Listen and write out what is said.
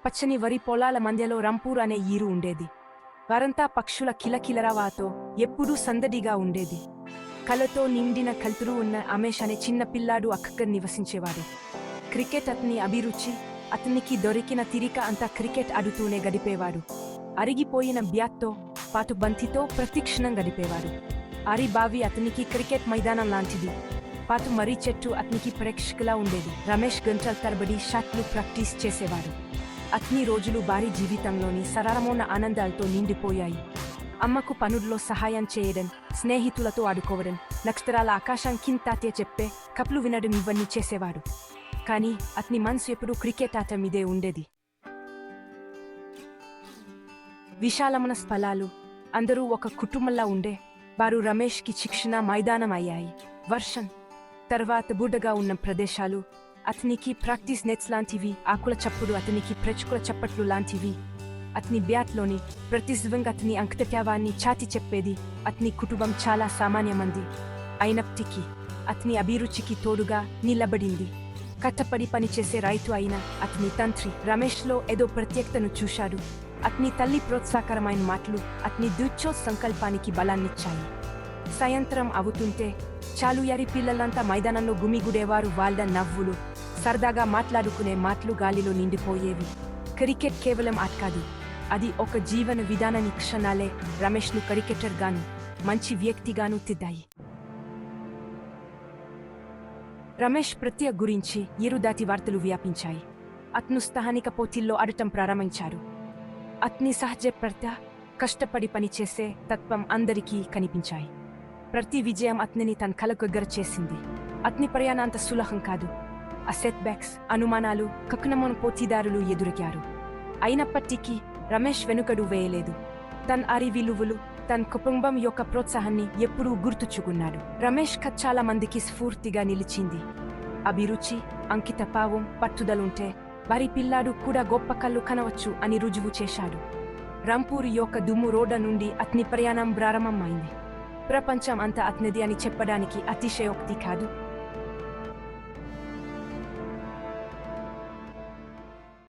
పచ్చని వరి పొలాల మధ్యలో రంపూర్ అనే ఈరు ఉండేది. వారంతా పక్షుల కిలకిలరావాతో ఎప్పుడూ సందడిగా ఉండేది. కలతో నిండిన కల్తురు ఉన్న అమేష్ అనే చిన్న పిల్లాడు అక్కడ నివసించేవాడు. క్రికెట్ అతని అభిరుచి. అతనికి దొరికిన తీరిక అంతా క్రికెట్ ఆడుతూనే గడిపేవాడు. అరిగిపోయిన బ్యాట్తో పాటు బంతితో ప్రతిక్షణం గడిపేవాడు. ఆరి బావి అతనికి క్రికెట్ మైదానం లాంటిది. పాటు మర్రి చెట్టు అతనికి ప్రేక్షకులా ఉండేది. రమేష్ గంటల తరబడి షాట్లు ప్రాక్టీస్ చేసేవాడు. అతని రోజులు భారీ జీవితంలోని సరళమైన ఆనందాలతో నిండిపోయాయి. అమ్మకు పనుల్లో సహాయం చేయడం, స్నేహితులతో ఆడుకోవడం, నక్షత్రాల ఆకాశం కింద చెప్పే కప్లు వినడం ఇవన్నీ చేసేవాడు. కానీ అతని మనసు ఎప్పుడూ క్రికెట్ ఆట మీదే ఉండేది. విశాలమైన స్థలాలు, అందరూ ఒక కుటుంబంలా ఉండే వారు రమేష్కి శిక్షణ మైదానం అయ్యాయి. వర్షం తర్వాత బుడ్డగా ఉన్న ప్రదేశాలు అతనికి ప్రాక్టీస్ నెట్స్ లాంటివి. ఆకుల చప్పుడు అతనికి ప్రేక్షకుల చప్పట్లు లాంటివి. అతని బ్యాట్లోని ప్రతి స్వింగ్ అతని అంకితత్వాన్ని చాటి చెప్పేది. అతని కుటుంబం చాలా సామాన్యమంది అయినప్పటికీ అతని అభిరుచికి తోడుగా నిలబడింది. కట్టపడి పనిచేసే రైతు అయిన అతని తండ్రి రమేష్లో ఏదో ప్రత్యేకతను చూశాడు. అతని తల్లి ప్రోత్సాహకరమైన మాటలు అతని దృఢ సంకల్పానికి బలాన్నిచ్చాయి. సాయంత్రం అవుతుంటే చాలు యారి పిల్లలంతా మైదానంలో గుమిగుడేవారు. వాళ్ళ నవ్వులు, సరదాగా మాట్లాడుకునే మాటలు గాలిలో నిండిపోయేవి. క్రికెట్ కేవలం ఆట కాదు, అది ఒక జీవన విధానాన్ని. క్షణాలే రమేష్ను క్రికెటర్గాను మంచి వ్యక్తిగాను తిద్దాయి. రమేష్ ప్రత్యేక గురించి ఏరుదాటి వార్తలు వ్యాపించాయి. అతను స్థానిక పోటీల్లో ఆడటం ప్రారంభించాడు. అతని సహజ కష్టపడి పనిచేసే తత్వం అందరికీ కనిపించాయి. ప్రతి విజయం అతనిని తన కలకు దగ్గర చేసింది. అతని ప్రయాణం అంత సులభం కాదు. ఆ సెట్ బ్యాక్స్, అనుమానాలు, కక్కునమోన పోటీదారులు ఎదురయ్యారు. అయినప్పటికీ రమేష్ వెనుకడు వేయలేదు. తన ఆరి విలువలు, తన కుటుంబం యొక్క ప్రోత్సాహాన్ని ఎప్పుడూ గుర్తుచుకున్నాడు. రమేష్ చాలా మందికి స్ఫూర్తిగా నిలిచింది. అభిరుచి, అంకితభావం, పట్టుదలుంటే వారి పిల్లాడు కూడా గొప్ప కళ్ళు కనవచ్చు అని రుజువు చేశాడు. రంపూర్ యొక్క దుమ్ము రోడ్డ నుండి అతని ప్రయాణం ప్రారంభమైంది. ప్రపంచం అంతా అతనిది అని చెప్పడానికి అతిశయోక్తి కాదు.